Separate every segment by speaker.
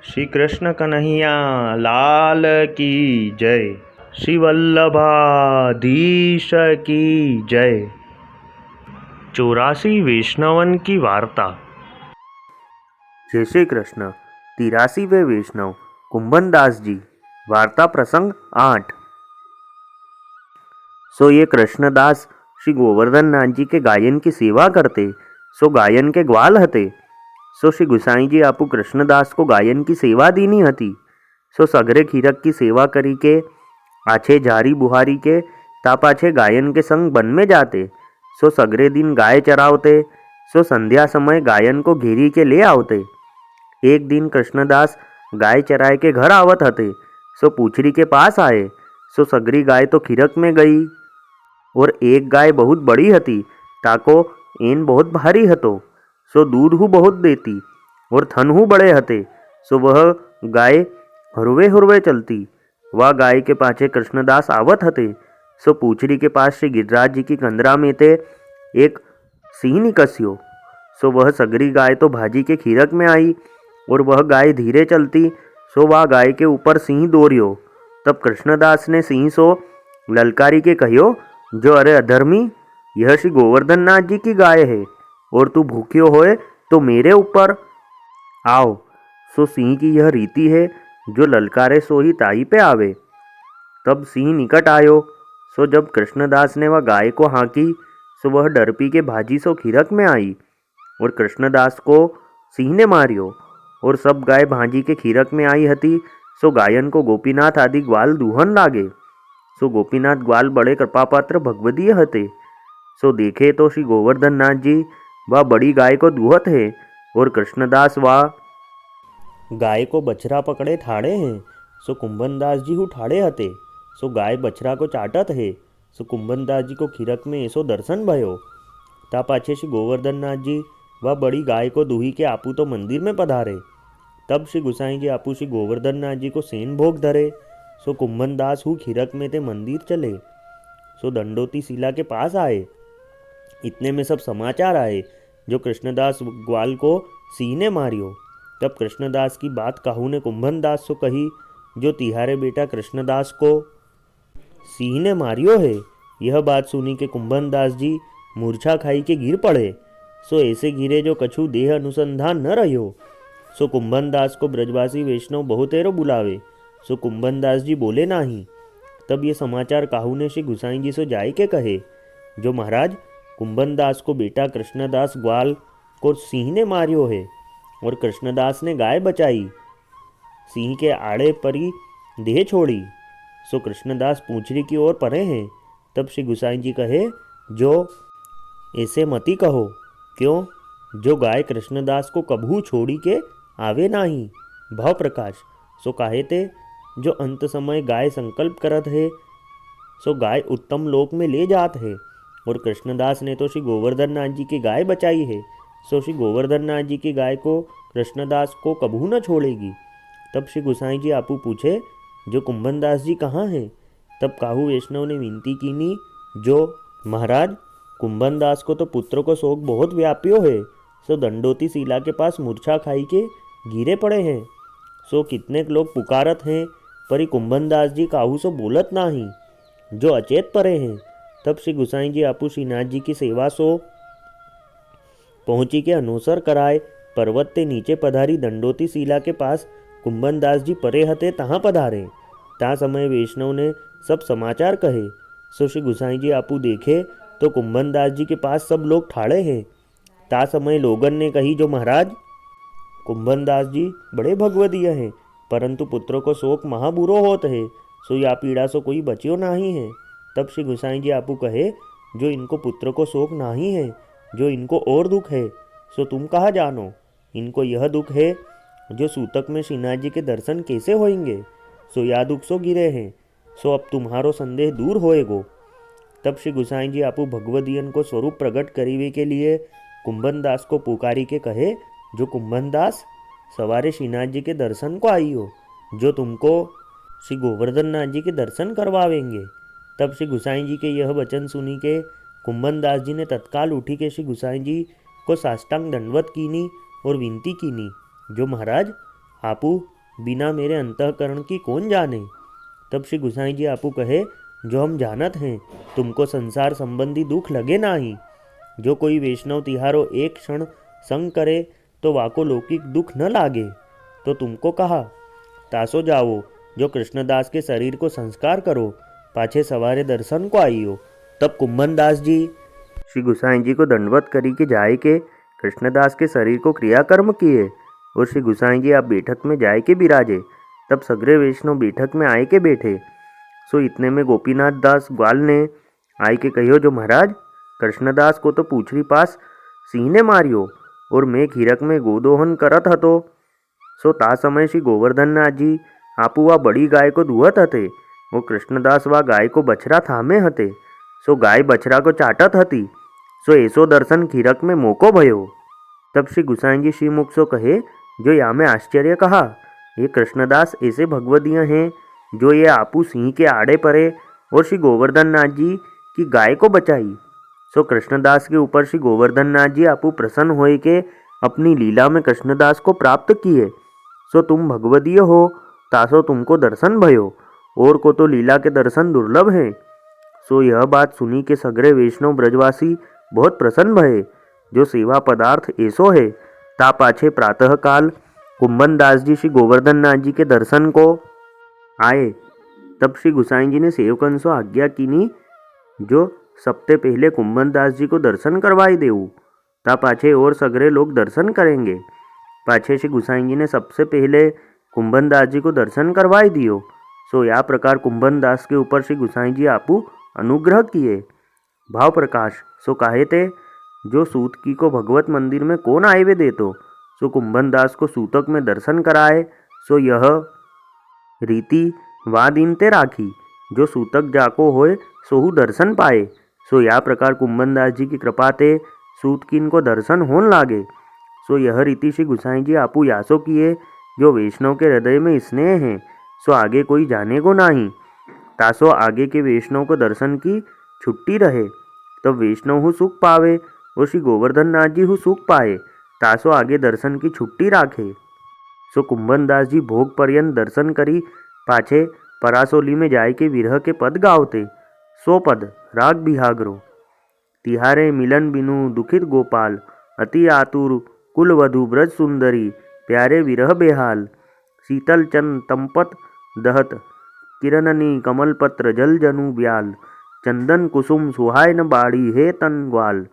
Speaker 1: श्री कृष्ण कन्हैया लाल की जय। श्री वल्लभाधीश की जय। 84 वैष्णवन की वार्ता।
Speaker 2: जय श्री कृष्ण। 83वें वैष्णव कुंभनदास जी। वार्ता प्रसंग 8। सो ये कृष्णदास श्री गोवर्धन नाथ जी के गायन की सेवा करते, सो गायन के ग्वाल हते। सो श्री गुसाई जी आपू कृष्णदास को गायन की सेवा दीनी हती। सो सगरे खीरक की सेवा करी के आछे झारी बुहारी के ता पाछे गायन के संग वन में जाते। सो सगरे दिन गाय चरावते। सो संध्या समय गायन को घेरी के ले आवते। एक दिन कृष्णदास गाय चराए के घर आवत हते। सो पूछरी के पास आए। सो सगरी गाय तो खीरक में गई और एक गाय बहुत बड़ी हती, ताको एन बहुत भारी हतो। सो दूध हु बहुत देती और थन हु बड़े हते। सो वह गाय हुरवे हुरवे चलती। वह गाय के पाछे कृष्णदास आवत हते। सो पूछरी के पास श्री गिरिराज जी की कंदरा में ते एक सिंह निकस्यो। सो वह सगरी गाय तो भाजी के खीरक में आई और वह गाय धीरे चलती। सो वह गाय के ऊपर सिंह दौड़ियो। तब कृष्णदास ने सिंह सो ललकारी के कहियो, जो अरे अधर्मी, यह श्री गोवर्धन नाथ जी की गाय है और तू भूख्यो होए तो मेरे ऊपर आओ। सो सिंह की यह रीति है, जो ललकारे सो ही ताई पे आवे। तब सिंह निकट आयो। सो जब कृष्णदास ने वह गाय को हाँकी, सो वह डरपी के भाजी सो खीरक में आई और कृष्णदास को सिंह ने मारियो। और सब गाय भाजी के खीरक में आई हती। सो गायन को गोपीनाथ आदि ग्वाल दूहन लागे। सो गोपीनाथ ग्वाल बड़े कृपापात्र भगवदीय हते। सो देखे तो श्री गोवर्धन नाथ जी वह बड़ी गाय को दूहत है और कृष्णदास वह गाय को बछरा पकड़े ठाड़े हैं। सो कुंभनदास जी हु ठाड़े हते। सो गाय बछरा को चाटत है। सो कुंभनदास जी को खीरक में ऐसो दर्शन भयो। ता पाछे श्री गोवर्धन नाथ जी वह बड़ी गाय को दूही के आपू तो मंदिर में पधारे। तब श्री गुसाई जी आपू श्री गोवर्धन नाथ जी को सेन भोग धरे। सो कुंभनदास हु खीरक में ते मंदिर चले। सो दंडोती शिला के पास आए। इतने में सब समाचार आए, जो कृष्णदास ग्वाल को सिंह ने मारियो। तब कृष्णदास की बात काहू ने कुंभनदास सो कही, जो तिहारे बेटा कृष्णदास को सिंह ने मारियो है। यह बात सुनी के कुंभनदास जी मूर्छा खाई के गिर पड़े। सो ऐसे गिरे जो कछु देह अनुसंधान न रह्यो। सो कुंभनदास को ब्रजवासी वैष्णव बहुतेरो बुलावे। सो कुंभनदास जी बोले नाही। तब ये समाचार काहू ने श्री गुसाई जी से जाय के कहे, जो महाराज, कुंभनदास को बेटा कृष्णदास ग्वाल को सिंह ने मारियो है और कृष्णदास ने गाय बचाई, सिंह के आड़े परी देह छोड़ी। सो कृष्णदास पूंछरी की ओर परे हैं। तब श्री गुसाई जी कहे, जो ऐसे मती कहो, क्यों? जो गाय कृष्णदास को कभू छोड़ी के आवे नाही। भाव प्रकाश। सो काहे ते, जो अंत समय गाय संकल्प करत है, सो गाय उत्तम लोक में ले जात है। और कृष्णदास ने तो श्री गोवर्धन नाथ जी की गाय बचाई है। सो श्री गोवर्धन नाथ जी की गाय को कृष्णदास को कभू न छोड़ेगी। तब श्री गुसाई जी आपू पूछे, जो कुंभनदास जी कहाँ हैं? तब काहू वैष्णव ने विनती कीनी, जो महाराज, कुंभनदास को तो पुत्र को शोक बहुत व्याप्यो है। सो दंडोती शिला के पास मूर्छा खाई के गिरे पड़े हैं। सो कितने लोग पुकारत हैं, परी कुंभनदास जी काहू सो बोलत नाही, जो अचेत परे हैं। तब श्री गुसाई जी आपू श्रीनाथ जी की सेवा सो पहुँची के अनुसर कराए पर्वत ते नीचे पधारी दंडोती शिला के पास कुंभनदास जी परे हते तहाँ पधारे। ता समय वैष्णव ने सब समाचार कहे। सो श्री गुसाई जी आपू देखे तो कुंभनदास जी के पास सब लोग ठाड़े हैं। ता समय लोगन ने कही, जो महाराज, कुंभनदास जी बड़े भगवदीय हैं, परंतु पुत्रों को शोक महाबुरो होत है। सो या पीड़ा सो कोई बच्यो नाही है। तब श्री गुसाई जी आपू कहे, जो इनको पुत्र को शोक नाही है, जो इनको और दुख है, सो तुम कहा जानो। इनको यह दुख है, जो सूतक में श्रीनाथ जी के दर्शन कैसे होएंगे। सो या दुख सो गिरे हैं। सो अब तुम्हारो संदेह दूर होएगो। तब श्री गुसाई जी आपू भगवदियन को स्वरूप प्रकट करीवे के लिए कुंभनदास को पुकारी के कहे, जो कुंभनदास, सवारे श्रीनाथ जी के दर्शन को आई हो, जो तुमको श्री गोवर्धन नाथ जी के दर्शन करवावेंगे। तब श्री गुसाई जी के यह वचन सुनी के कुंभनदास जी ने तत्काल उठी के श्री गुसाई जी को साष्टांग दंडवत कीनी और विनती कीनी, जो महाराज, आपू बिना मेरे अंतःकरण की कौन जाने। तब श्री गुसाई जी आपू कहे, जो हम जानत हैं, तुमको संसार संबंधी दुख लगे नाही। जो कोई वैष्णव तिहारो एक क्षण संग करे तो वाको लौकिक दुख न लागे। तो तुमको कहा, तासो जाओ, जो कृष्णदास के शरीर को संस्कार करो, पाछे सवारे दर्शन को आइयो। तब कुंभन दास जी श्री गुसाई जी को दंडवत करी के जाए के कृष्णदास के शरीर को क्रियाकर्म किए और श्री गुसाई जी आप बैठक में जाए के बिराजे। तब सगरे वैष्णव बैठक में आए के बैठे। सो इतने में गोपीनाथ दास ग्वाल ने आए के कहियो, जो महाराज, कृष्णदास को तो पूछरी पास सिंह ने मारियो और मैं खीरक में गोदोहन करत हतो। सो ता समय श्री गोवर्धन नाथ जी आपू वा बड़ी गाय को दुहत हते और कृष्णदास वा गाय को बछरा थामे हते। सो गाय बछरा को चाटत हती। सो ऐसो दर्शन खीरक में मोको भयो। तब श्री गुसाई जी श्रीमुख सो कहे, जो या में आश्चर्य कहा, ये कृष्णदास ऐसे भगवदीय हैं जो ये आपू सिंह के आड़े पड़े और श्री गोवर्धन नाथ जी की गाय को बचाई। सो कृष्णदास के ऊपर श्री गोवर्धन नाथ जी आपू प्रसन्न होए के अपनी लीला में कृष्णदास को प्राप्त किए। सो तुम भगवदीय हो, तासो तुमको दर्शन भयो, और को तो लीला के दर्शन दुर्लभ है। सो यह बात सुनी के सगरे वैष्णव ब्रजवासी बहुत प्रसन्न भये। जो सेवा पदार्थ ऐसो है, ता पाछे प्रातः काल कुंभन दास जी श्री गोवर्धन नाथ जी के दर्शन को आए। तब श्री गुसाई जी ने सेवकन सो आज्ञा कीनी, जो सबसे पहले कुंभन दास जी को दर्शन करवाई देऊ, ता पाछे और सगरे लोग दर्शन करेंगे। पाछे श्री गुसाई जी ने सबसे पहले कुंभन दास जी को दर्शन करवाई दियो। सो या प्रकार कुंभन दास के ऊपर श्री गुसाई जी आपू अनुग्रह किए। भाव प्रकाश सो काहे थे, जो सूत की को भगवत मंदिर में कौन आए वे देतो। सो कुंभन दास को सूतक में दर्शन कराए। सो यह रीति वा दिन ते राखी, जो सूतक जाको होए सोहु दर्शन पाए। सो या प्रकार कुंभन दास जी की कृपा ते सूतकिन को दर्शन होन लागे। सो यह रीति श्री गुसाई जी आपू यासो किए, जो वैष्णव के हृदय में स्नेह है, सो आगे कोई जाने को नहीं। तासो आगे के वैष्णव को दर्शन की छुट्टी रहे, तब वैष्णव हु सुख पावे और श्री गोवर्धन नाथ जी हु सुख पाए, तासो आगे दर्शन की छुट्टी राखे। सो कुंभन दास जी भोग पर्यंत दर्शन करी पाछे परासोली में जाय के विरह के पद गावते। सो पद राग बिहागरो। तिहारे मिलन बिनु दुखित गोपाल, अति आतुर कुलवधु ब्रज सुंदरी, प्यारे विरह बेहाल। शीतल चंद तंपत दहत, किरणनी कमलपत्र जल जनु ब्याल। चंदन कुसुम सुहाय न बाड़ी हे तन ग्वाल।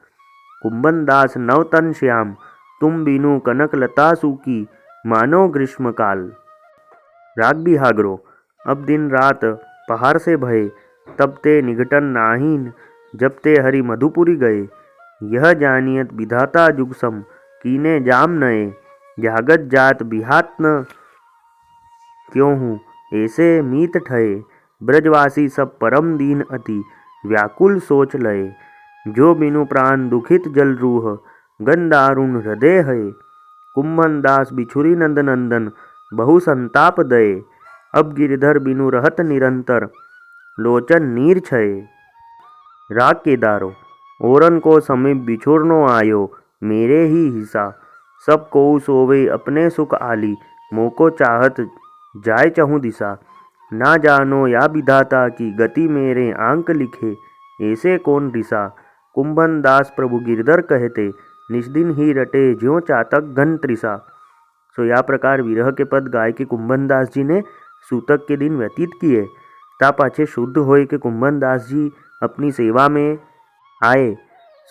Speaker 2: कुंभन दास नव तन श्याम, तुम बिनु कनक लता सूकी, मानो ग्रीष्म काल। राग बिहागरो। अब दिन रात पहाड़ से भये, तब ते निघटन नाहीन, जब ते हरि मधुपुरी गए। यह जानियत विधाता जुगसम, कीने जाम नए। जागत जात बिहात न क्यों हूँ, ऐसे मीत ठये। ब्रजवासी सब परम दीन अति, व्याकुल सोच लये। जो बिनु प्राण दुखित जल रूह, गंदारुण हृदय है। कुंभन दास बिछुरी नंद नंदन, बहु संताप दये। अब गिरधर बिनु रहत निरंतर, लोचन नीर छये। राग केदारो। ओरन को समीप बिछुरनो आयो, मेरे ही हिस्सा। सब को सोवे अपने सुख आली, मोको चाहत जाय चहु दिशा। ना जानो या विधाता की गति मेरे आंक लिखे, ऐसे कौन रिसा। कुंभन दास प्रभु गिरधर कहते, निष्दिन ही रटे ज्यों चातक घन त्रिसा। सो या प्रकार विरह के पद गाय के कुंभन दास जी ने सूतक के दिन व्यतीत किए। ता पाछे शुद्ध होए के कुंभन दास जी अपनी सेवा में आए।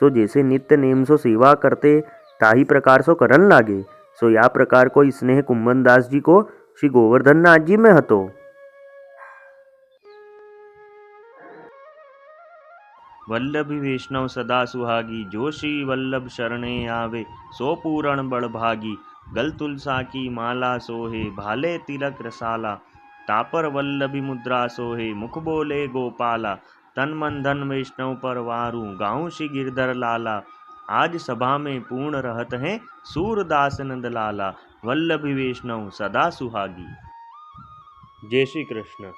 Speaker 2: सो जैसे नित्य नेम सो सेवा करते, ताही प्रकार सो करन लागे। सो या प्रकार को स्नेह कुंभन दास जी को श्री गोवर्धन नाथ जी में हतो।
Speaker 1: वल्लभी वैष्णव सदा सुहागी, जो श्री वल्लभ शरणे आवे, सो पूरण बड़भागी। गल तुलसा की माला सोहे, भाले तिलक रसाला। तापर वल्लभी मुद्रा सोहे, मुख बोले गोपाला। तन मन धन वैष्णव पर वारू, गाऊं श्री गिरधर लाला। आज सभा में पूर्ण रहत हैं, सूरदास नंद लाला। वल्लभी वैष्णव सदा सुहागी। जय श्री कृष्ण।